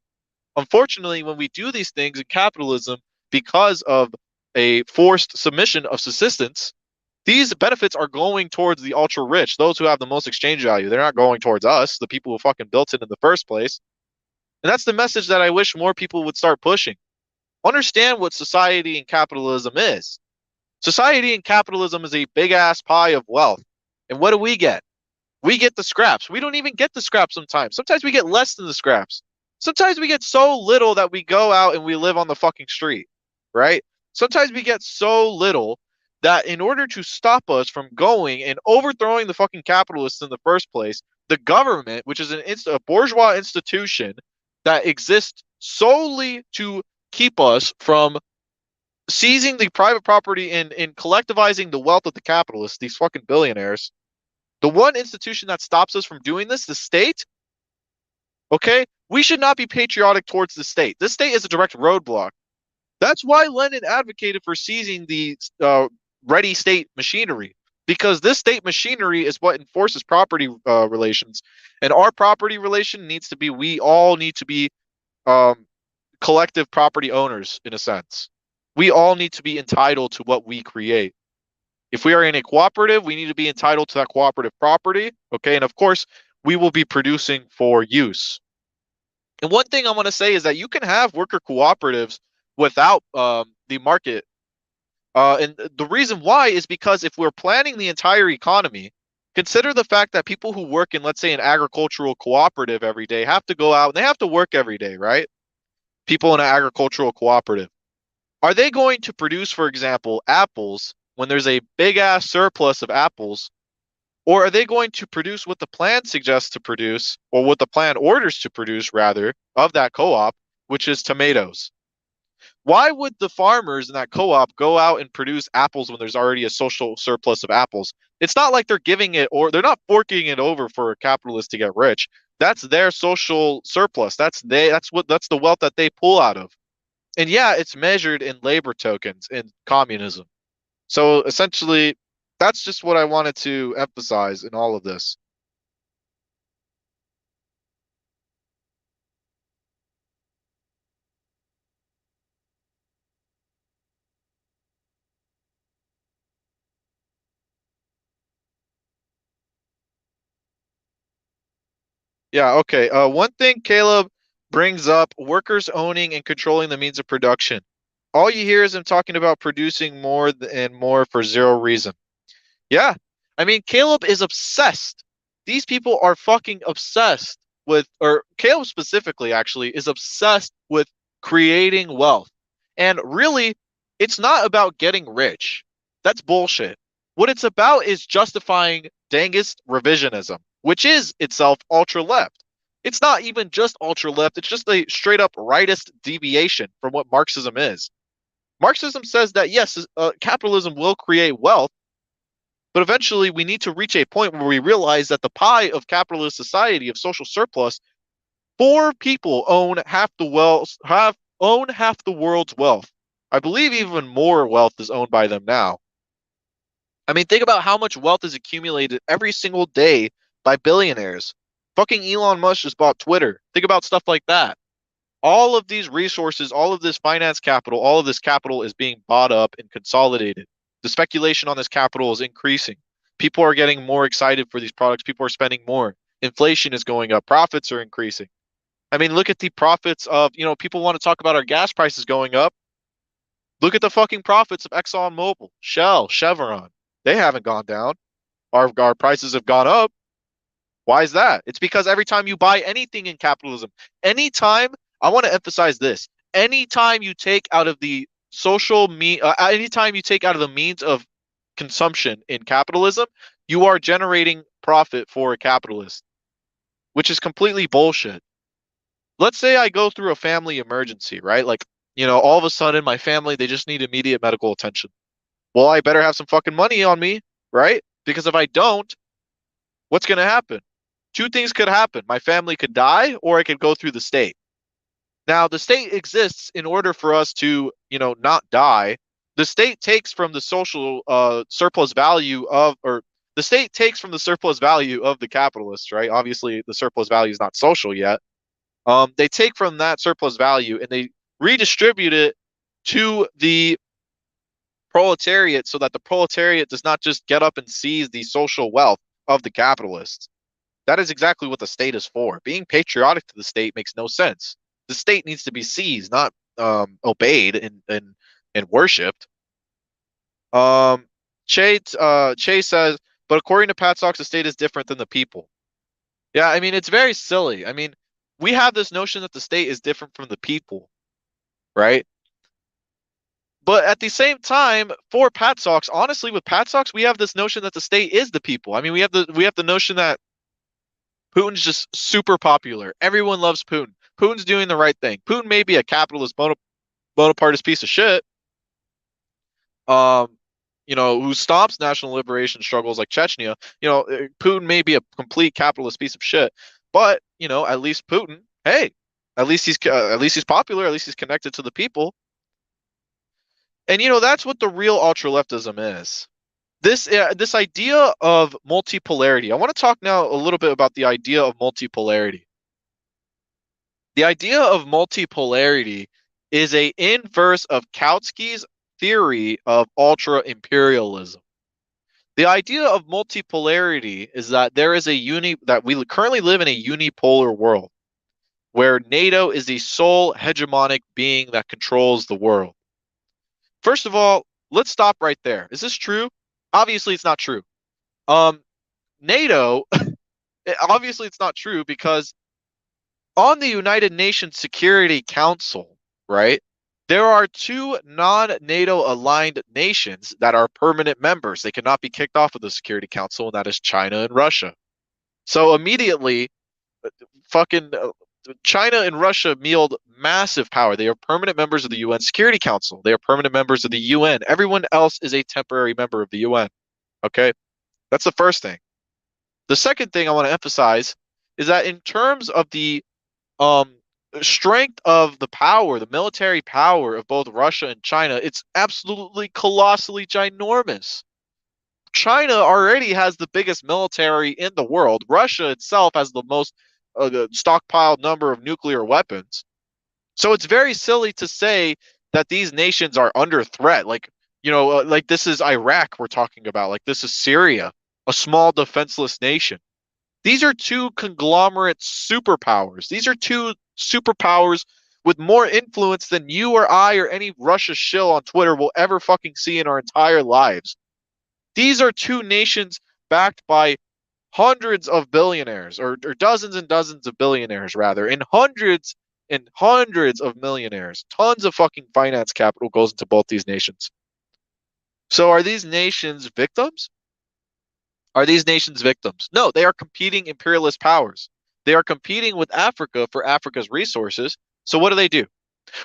Unfortunately, when we do these things in capitalism, because of a forced submission of subsistence, these benefits are going towards the ultra rich, those who have the most exchange value. They're not going towards us, the people who fucking built it in the first place. And that's the message that I wish more people would start pushing. Understand what society and capitalism is. Society and capitalism is a big ass pie of wealth. And what do we get? We get the scraps. We don't even get the scraps sometimes. Sometimes we get less than the scraps. Sometimes we get so little that we go out and we live on the fucking street, right? Sometimes we get so little that in order to stop us from going and overthrowing the fucking capitalists in the first place, the government, which is a bourgeois institution that exists solely to keep us from seizing the private property and collectivizing the wealth of the capitalists, these fucking billionaires. The one institution that stops us from doing this, the state, okay, we should not be patriotic towards the state. This state is a direct roadblock. That's why Lenin advocated for seizing the ready state machinery, because this state machinery is what enforces property relations, and our property relation needs to be, we all need to be collective property owners in a sense. We all need to be entitled to what we create. If we are in a cooperative, we need to be entitled to that cooperative property, okay? And of course, we will be producing for use. And one thing I want to say is that you can have worker cooperatives without the market. And the reason why is because if we're planning the entire economy, consider the fact that people who work in, let's say, an agricultural cooperative every day have to go out and they have to work every day, right? People in an agricultural cooperative. Are they going to produce, for example, apples when there's a big ass surplus of apples? Or are they going to produce what the plan suggests to produce, or what the plan orders to produce, rather, of that co-op, which is tomatoes? Why would the farmers in that co-op go out and produce apples when there's already a social surplus of apples? It's not like they're giving it, or they're not forking it over for a capitalist to get rich. That's their social surplus. That's the wealth that they pull out of. And yeah, it's measured in labor tokens in communism. So essentially, that's just what I wanted to emphasize in all of this. Yeah, okay. One thing Caleb brings up, workers owning and controlling the means of production. All you hear is him talking about producing more and more for zero reason. Yeah. I mean, Caleb is obsessed. These people are fucking obsessed with, or Caleb specifically actually is obsessed with creating wealth. And really, it's not about getting rich. That's bullshit. What it's about is justifying dangest revisionism, which is itself ultra left. It's not even just ultra left, it's just a straight up rightist deviation from what Marxism is. Marxism says that yes, capitalism will create wealth, but eventually we need to reach a point where we realize that the pie of capitalist society of social surplus, four people own half the wealth, own half the world's wealth. I believe even more wealth is owned by them now. I mean, think about how much wealth is accumulated every single day by billionaires. Fucking Elon Musk just bought Twitter. Think about stuff like that. All of these resources, all of this finance capital, all of this capital is being bought up and consolidated. The speculation on this capital is increasing. People are getting more excited for these products. People are spending more. Inflation is going up. Profits are increasing. I mean, look at the profits of, people want to talk about our gas prices going up. Look at the fucking profits of ExxonMobil, Shell, Chevron. They haven't gone down. Our prices have gone up. Why is that? It's because every time you buy anything in capitalism, anytime, I want to emphasize this, anytime you take out of the anytime you take out of the means of consumption in capitalism, you are generating profit for a capitalist, which is completely bullshit. Let's say I go through a family emergency, right? Like, all of a sudden my family, they just need immediate medical attention. Well, I better have some fucking money on me, right? Because if I don't, what's going to happen? Two things could happen. My family could die, or I could go through the state. Now, the state exists in order for us to, not die. The state takes from the social surplus value of, or the state takes from the surplus value of the capitalists, right? Obviously, the surplus value is not social yet. They take from that surplus value and they redistribute it to the proletariat so that the proletariat does not just get up and seize the social wealth of the capitalists. That is exactly what the state is for. Being patriotic to the state makes no sense. The state needs to be seized, not obeyed and worshipped. Che says, but according to Pat Socks, the state is different than the people. Yeah, I mean, it's very silly. I mean, we have this notion that the state is different from the people, right? But at the same time, for Pat Socks, honestly, with Pat Socks, we have this notion that the state is the people. I mean, we have the notion that Putin's just super popular. Everyone loves Putin. Putin's doing the right thing. Putin may be a capitalist Bonapartist piece of shit, who stops national liberation struggles like Chechnya. Putin may be a complete capitalist piece of shit, but at least Putin, hey, at least he's popular. At least he's connected to the people. And that's what the real ultra leftism is. This idea of multipolarity. I want to talk now a little bit about the idea of multipolarity. The idea of multipolarity is a inverse of Kautsky's theory of ultra imperialism. The idea of multipolarity is that that we currently live in a unipolar world where NATO is the sole hegemonic being that controls the world. First of all, let's stop right there. Is this true? Obviously, it's not true. NATO, obviously, it's not true because on the United Nations Security Council, right, there are two non-NATO aligned nations that are permanent members. They cannot be kicked off of the Security Council, and that is China and Russia. So immediately, fucking China and Russia wield massive power. They are permanent members of the UN Security Council. They are permanent members of the UN. Everyone else is a temporary member of the UN. Okay? That's the first thing. The second thing I want to emphasize is that in terms of the strength of the power, the military power of both Russia and China, it's absolutely colossally ginormous. China already has the biggest military in the world. Russia itself has the most stockpiled number of nuclear weapons. So it's very silly to say that these nations are under threat. Like, like this is Iraq we're talking about. Like this is Syria, a small defenseless nation. These are two conglomerate superpowers. These are two superpowers with more influence than you or I or any Russia shill on Twitter will ever fucking see in our entire lives. These are two nations backed by hundreds of billionaires, or dozens and dozens of billionaires, rather, and hundreds of millionaires. Tons of fucking finance capital goes into both these nations. So are these nations victims? Are these nations victims? No, they are competing imperialist powers. They are competing with Africa for Africa's resources. So what do?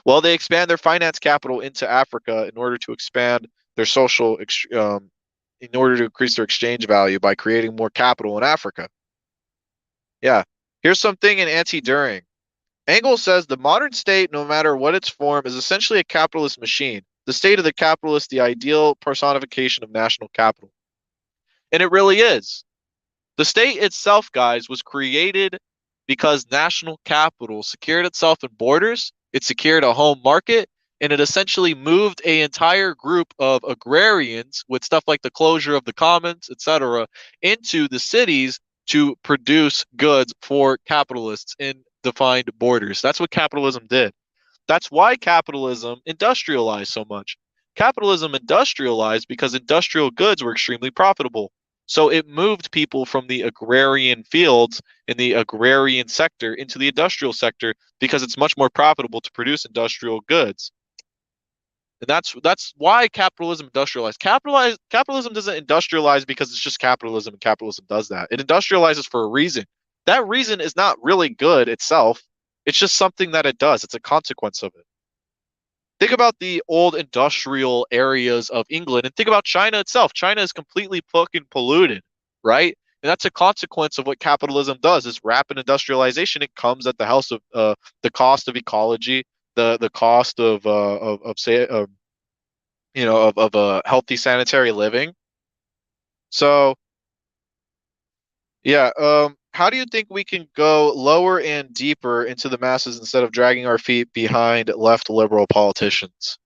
Well, they expand their finance capital into Africa in order to expand their in order to increase their exchange value by creating more capital in Africa. Yeah. Here's something in anti-During. Engels says the modern state, no matter what its form, is essentially a capitalist machine. The state of the capitalist, the ideal personification of national capital. And it really is. The state itself, guys, was created because national capital secured itself in borders, it secured a home market, and it essentially moved an entire group of agrarians with stuff like the closure of the commons, etc., into the cities to produce goods for capitalists in defined borders. That's what capitalism did. That's why capitalism industrialized so much. Capitalism industrialized because industrial goods were extremely profitable. So it moved people from the agrarian fields in the agrarian sector into the industrial sector because it's much more profitable to produce industrial goods. And that's why capitalism industrialized. Capitalism doesn't industrialize because it's just capitalism and capitalism does that. It industrializes for a reason. That reason is not really good itself. It's just something that it does. It's a consequence of it. Think about the old industrial areas of England and think about China itself. China is completely fucking polluted, right? And that's a consequence of what capitalism does. Is rapid industrialization. It comes at the house of the cost of ecology, the cost of say of a healthy sanitary living. So yeah, how do you think we can go lower and deeper into the masses instead of dragging our feet behind left liberal politicians?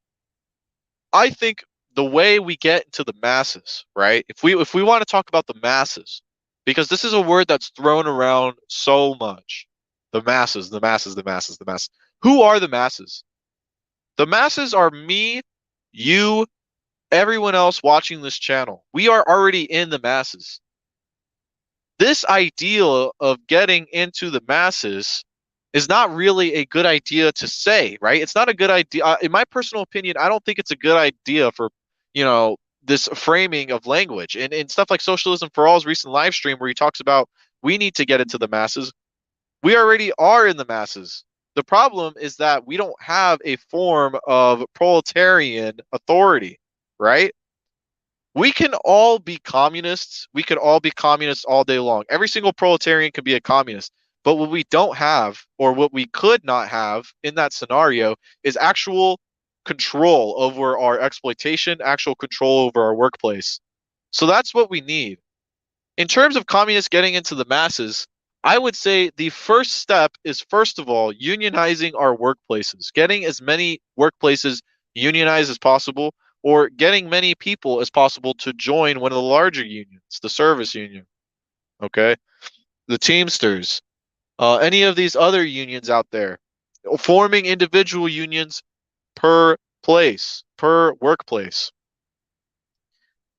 I think the way we get into the masses, right? If we want to talk about the masses, because this is a word that's thrown around so much. The masses, the masses, the masses, the masses. Who are the masses? The masses are me, you, everyone else watching this channel. We are already in the masses. This idea of getting into the masses is not really a good idea to say, right? It's not a good idea. In my personal opinion, I don't think it's a good idea for, this framing of language. And in stuff like Socialism for All's recent live stream where he talks about we need to get into the masses, we already are in the masses. The problem is that we don't have a form of proletarian authority, right? We can all be communists. We could all be communists all day long. Every single proletarian can be a communist. But what we don't have, or what we could not have in that scenario, is actual control over our exploitation, actual control over our workplace. So that's what we need. In terms of communists getting into the masses, I would say the first step is, first of all, unionizing our workplaces, getting as many workplaces unionized as possible, or getting many people as possible to join one of the larger unions, the service union, okay? The Teamsters, any of these other unions out there, forming individual unions per place, per workplace.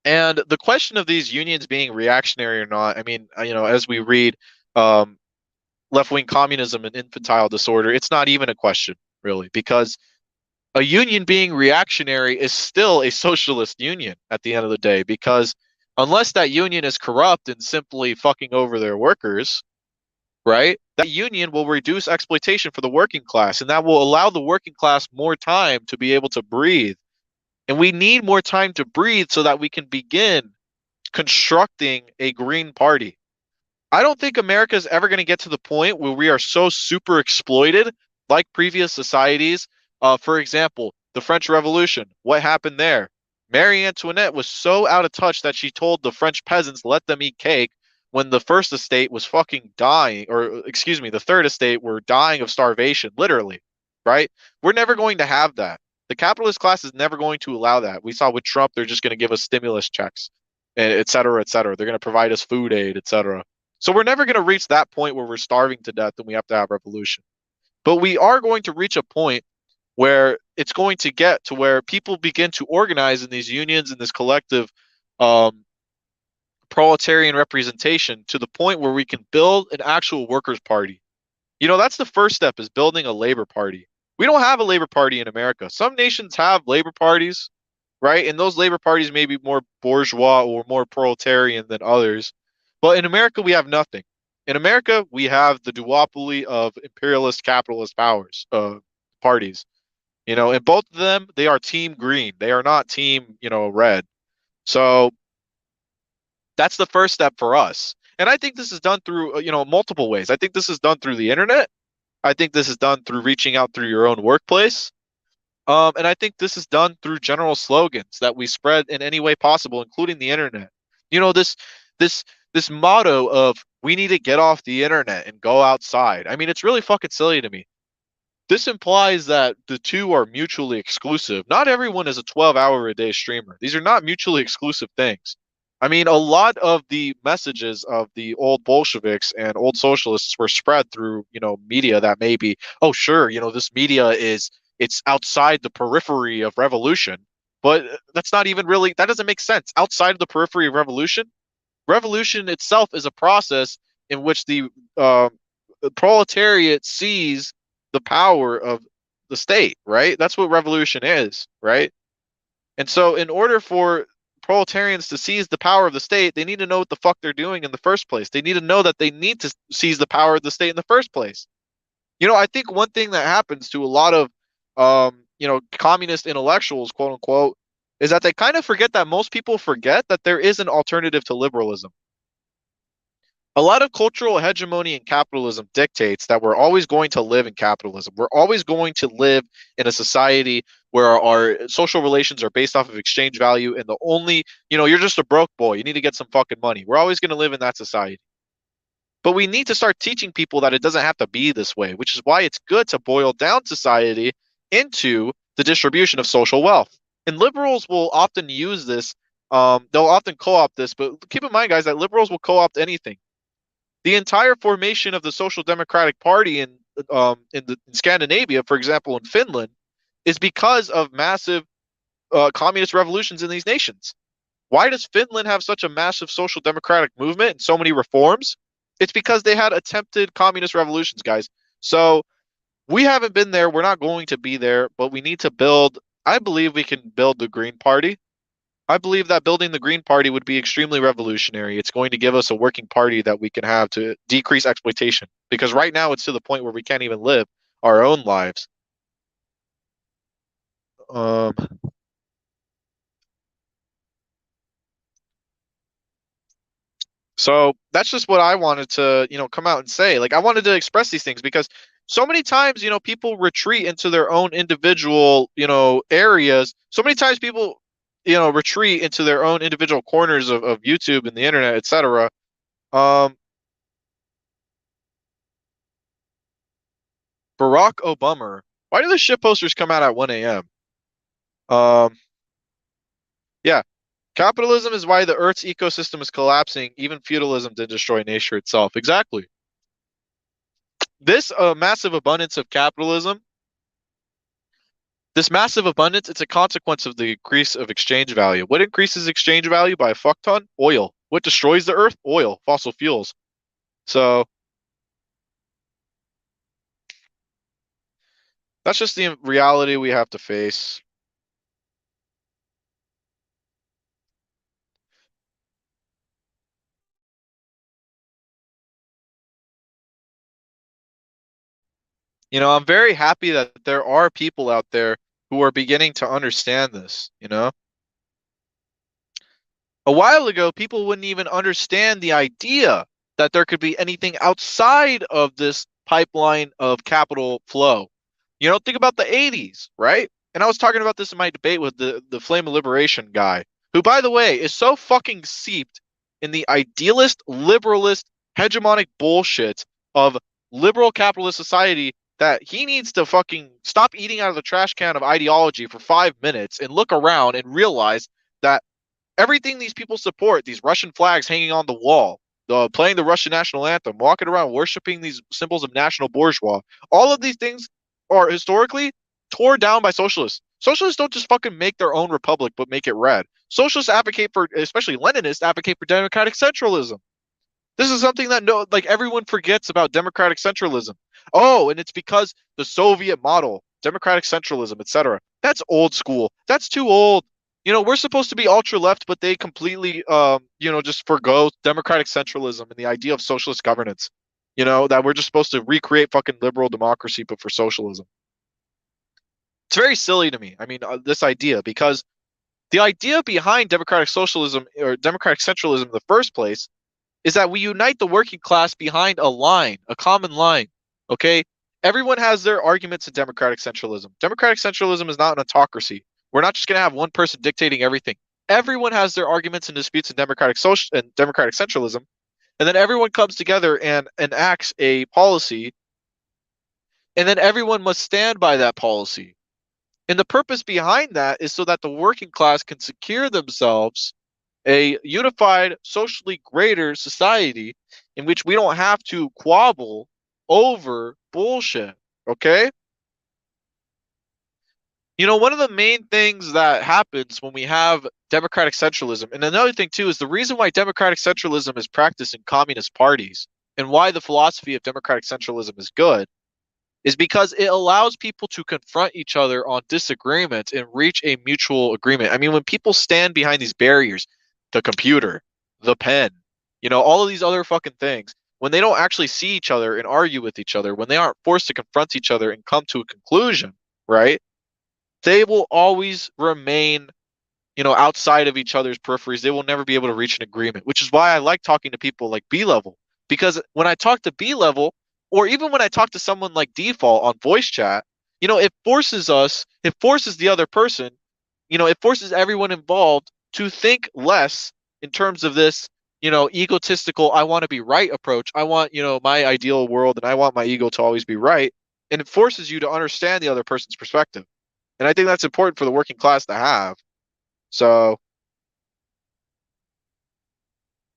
And the question of these unions being reactionary or not, I mean, as we read left-wing communism and infantile disorder, it's not even a question, really, because a union being reactionary is still a socialist union at the end of the day, because unless that union is corrupt and simply fucking over their workers, right, that union will reduce exploitation for the working class, and that will allow the working class more time to be able to breathe. And we need more time to breathe so that we can begin constructing a green party. I don't think America is ever going to get to the point where we are so super exploited like previous societies. For example, the French Revolution. What happened there? Marie Antoinette was so out of touch that she told the French peasants, let them eat cake, when the first estate was fucking dying, or excuse me, the third estate were dying of starvation, literally, right? We're never going to have that. The capitalist class is never going to allow that. We saw with Trump, they're just going to give us stimulus checks, et cetera, et cetera. They're going to provide us food aid, et cetera. So we're never going to reach that point where we're starving to death and we have to have revolution. But we are going to reach a point where it's going to get to where people begin to organize in these unions and this collective proletarian representation to the point where we can build an actual workers' party. That's the first step, is building a labor party. We don't have a labor party in America. Some nations have labor parties, right? And those labor parties may be more bourgeois or more proletarian than others. But in America, we have nothing. In America, we have the duopoly of imperialist capitalist parties. And both of them, they are team green. They are not team, red. So that's the first step for us. And I think this is done through, multiple ways. I think this is done through the internet. I think this is done through reaching out through your own workplace. And I think this is done through general slogans that we spread in any way possible, including the internet. You know, this this motto of we need to get off the internet and go outside. I mean, it's really fucking silly to me. This implies that the two are mutually exclusive. Not everyone is a 12-hour a day streamer. These are not mutually exclusive things. I mean, a lot of the messages of the old Bolsheviks and old socialists were spread through, media that maybe, oh, sure, this media it's outside the periphery of revolution, but that's not even really, that doesn't make sense. Outside of the periphery of revolution, revolution itself is a process in which uh, the proletariat sees the power of the state, right? That's what revolution is, right? And so, in order for proletarians to seize the power of the state, they need to know what the fuck they're doing in the first place. They need to know that they need to seize the power of the state in the first place. I think one thing that happens to a lot of, communist intellectuals, quote unquote, is that they kind of forget that most people forget that there is an alternative to liberalism. A lot of cultural hegemony in capitalism dictates that we're always going to live in capitalism. We're always going to live in a society where our social relations are based off of exchange value, and the only, you're just a broke boy. You need to get some fucking money. We're always going to live in that society. But we need to start teaching people that it doesn't have to be this way, which is why it's good to boil down society into the distribution of social wealth. And liberals will often use this. They'll often co-opt this, but keep in mind, guys, that liberals will co-opt anything. The entire formation of the Social Democratic Party in Scandinavia, for example, in Finland, is because of massive communist revolutions in these nations. Why does Finland have such a massive social democratic movement and so many reforms? It's because they had attempted communist revolutions, guys. So we haven't been there. We're not going to be there, but we need to build. I believe we can build the Green Party. I believe that building the Green Party would be extremely revolutionary. It's going to give us a working party that we can have to decrease exploitation. Because right now it's to the point where we can't even live our own lives. Um, so that's just what I wanted to, come out and say. Like I wanted to express these things because so many times, people retreat into their own individual, areas. So many times people, retreat into their own individual corners of YouTube and the internet, etc. Um, Barack Obama. Why do the shit posters come out at 1 a.m.? Um, yeah, capitalism is why the Earth's ecosystem is collapsing. Even feudalism did destroy nature itself. Exactly. This massive abundance of capitalism, this massive abundance, it's a consequence of the increase of exchange value. What increases exchange value by a fuck ton? Oil. What destroys the Earth? Oil, fossil fuels. So that's just the reality we have to face. I'm very happy that there are people out there who are beginning to understand this. A while ago, people wouldn't even understand the idea that there could be anything outside of this pipeline of capital flow. Think about the 80s, right? And I was talking about this in my debate with the Flame of Liberation guy, who, by the way, is so fucking seeped in the idealist, liberalist, hegemonic bullshit of liberal capitalist society that he needs to fucking stop eating out of the trash can of ideology for 5 minutes and look around and realize that everything these people support, these Russian flags hanging on the wall, playing the Russian national anthem, walking around worshiping these symbols of national bourgeois, all of these things are historically torn down by socialists. Socialists don't just fucking make their own republic, but make it red. Socialists advocate for, especially Leninists, advocate for democratic centralism. This is something that everyone forgets about democratic centralism. Oh, and it's because the Soviet model, democratic centralism, etc. That's old school. That's too old. We're supposed to be ultra left, but they completely, just forgo democratic centralism and the idea of socialist governance. That we're just supposed to recreate fucking liberal democracy, but for socialism. It's very silly to me. I mean, this idea, because the idea behind democratic socialism or democratic centralism in the first place is that we unite the working class behind a line, a common line. Okay. Everyone has their arguments in democratic centralism. Democratic centralism is not an autocracy. We're not just going to have one person dictating everything. Everyone has their arguments and disputes in democratic centralism, and then everyone comes together and enacts a policy, and then everyone must stand by that policy. And the purpose behind that is so that the working class can secure themselves a unified, socially greater society in which we don't have to quabble over bullshit. Okay? You know, one of the main things that happens when we have democratic centralism, and another thing too, is the reason why democratic centralism is practiced in communist parties and why the philosophy of democratic centralism is good is because it allows people to confront each other on disagreements and reach a mutual agreement. I mean, when people stand behind these barriers, the computer, the pen, all of these other fucking things, when they don't actually see each other and argue with each other, when they aren't forced to confront each other and come to a conclusion, right? They will always remain, outside of each other's peripheries. They will never be able to reach an agreement, which is why I like talking to people like B level. Because when I talk to B level, or even when I talk to someone like Default on voice chat, it forces the other person, it forces everyone involved to think less in terms of this, egotistical, I want to be right approach. I want, my ideal world and I want my ego to always be right. And it forces you to understand the other person's perspective. And I think that's important for the working class to have. So,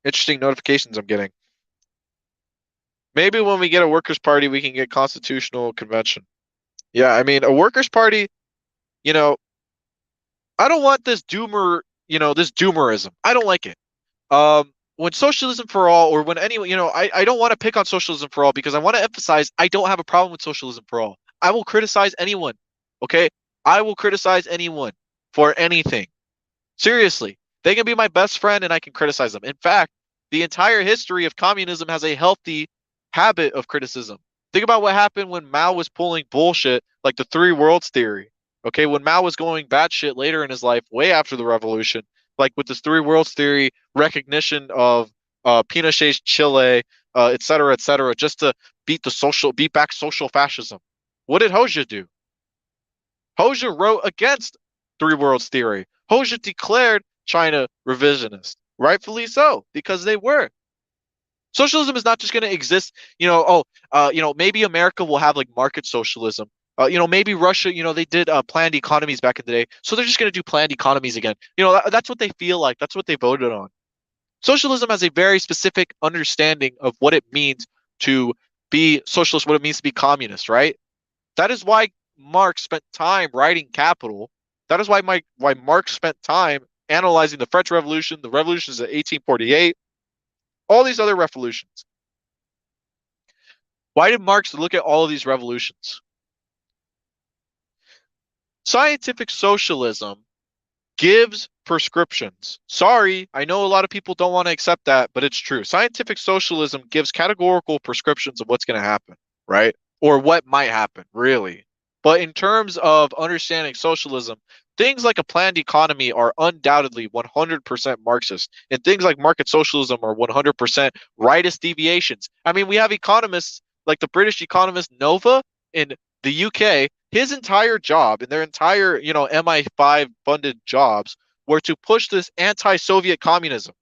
interesting notifications I'm getting. Maybe when we get a workers' party, we can get constitutional convention. Yeah, I mean, a workers' party, you know, I don't want this doomerism. I don't like it. When socialism for all, or when anyone, I don't want to pick on socialism for all because I want to emphasize I don't have a problem with socialism for all. I will criticize anyone. Okay? I will criticize anyone for anything. Seriously, they can be my best friend and I can criticize them. In fact, the entire history of communism has a healthy habit of criticism. Think about what happened when Mao was pulling bullshit like the three worlds theory. Okay, when Mao was going batshit later in his life, way after the revolution, like with this three worlds theory, recognition of Pinochet's Chile, et cetera, just to beat back social fascism. What did Hoxha do? Hoxha wrote against three worlds theory. Hoxha declared China revisionist, rightfully so, because they were. Socialism is not just going to exist, maybe America will have like market socialism. Maybe Russia, they did planned economies back in the day, so they're just going to do planned economies again. That's what they feel like. That's what they voted on. Socialism has a very specific understanding of what it means to be socialist, what it means to be communist, right? That is why Marx spent time writing Capital. That is why Marx spent time analyzing the French Revolution, the revolutions of 1848, all these other revolutions. Why did Marx look at all of these revolutions? Scientific socialism gives prescriptions. Sorry, I know a lot of people don't want to accept that, but it's true. Scientific socialism gives categorical prescriptions of what's going to happen, right? Or what might happen, really. But in terms of understanding socialism, things like a planned economy are undoubtedly 100% Marxist, and things like market socialism are 100% rightist deviations. I mean, we have economists like the British economist Nova in the UK. His entire job and their entire, MI5 funded jobs were to push this anti-Soviet communism.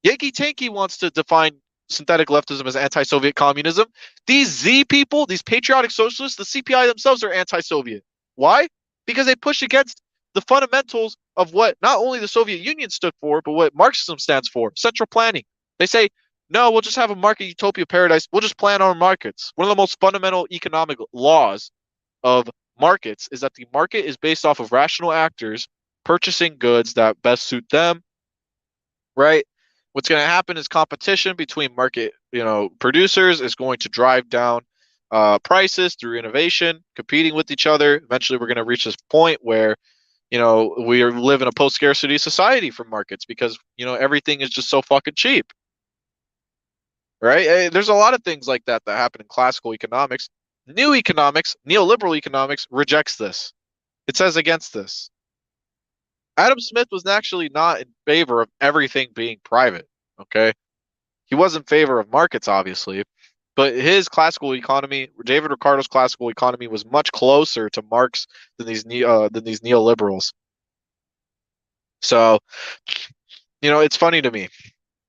Yankee Tanky wants to define synthetic leftism as anti-Soviet communism. These Z people, these patriotic socialists, the CPI themselves are anti-Soviet. Why? Because they push against the fundamentals of what not only the Soviet Union stood for, but what Marxism stands for, central planning. They say, no, we'll just have a market utopia paradise. We'll just plan our markets. One of the most fundamental economic laws of markets is that the market is based off of rational actors purchasing goods that best suit them, right? What's going to happen is competition between market, producers is going to drive down prices through innovation, competing with each other. Eventually, we're going to reach this point where, we live in a post-scarcity society for markets because, everything is just so fucking cheap, right? There's a lot of things like that happen in classical economics. New economics, neoliberal economics, rejects this. It says against this. Adam Smith was actually not in favor of everything being private, okay? He was in favor of markets, obviously, But his classical economy, David Ricardo's classical economy, was much closer to Marx than these neoliberals. So, it's funny to me.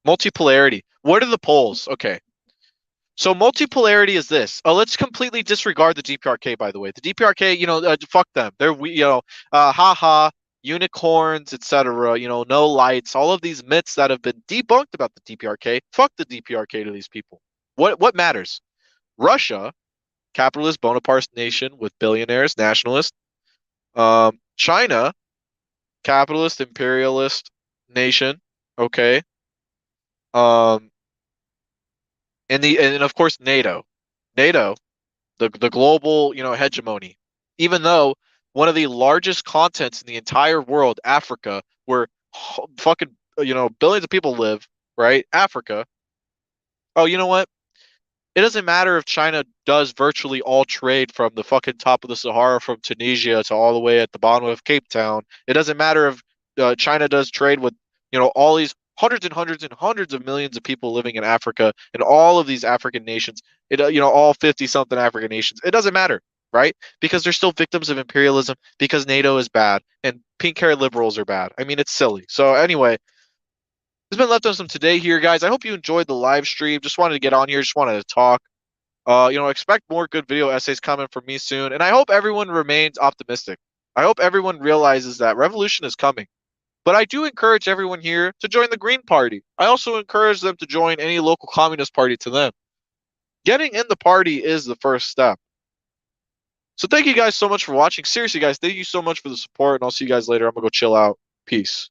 Multipolarity. What are the poles? Okay. So multipolarity is this. Let's completely disregard the DPRK, by the way. The DPRK, fuck them. They're, haha, unicorns, etc. No lights. All of these myths that have been debunked about the DPRK. Fuck the DPRK to these people. What matters? Russia, capitalist Bonapartist nation with billionaires, nationalist. China, capitalist imperialist nation. Okay. Um, and of course NATO, the global hegemony. Even though one of the largest continents in the entire world, Africa, where fucking billions of people live, right? Africa. Oh, you know what? It doesn't matter if China does virtually all trade from the fucking top of the Sahara, from Tunisia to all the way at the bottom of Cape Town. It doesn't matter if China does trade with, all these hundreds and hundreds and hundreds of millions of people living in Africa and all of these African nations. All 50 something African nations. It doesn't matter, right? Because they're still victims of imperialism, because NATO is bad and pink haired liberals are bad. I mean, it's silly. So anyway, there's been Leftism today here, guys. I hope you enjoyed the live stream. Just wanted to get on here. Just wanted to talk. Expect more good video essays coming from me soon. And I hope everyone remains optimistic. I hope everyone realizes that revolution is coming. But I do encourage everyone here to join the Green Party. I also encourage them to join any local communist party to them. Getting in the party is the first step. So thank you guys so much for watching. Seriously, guys, thank you so much for the support. And I'll see you guys later. I'm going to go chill out. Peace.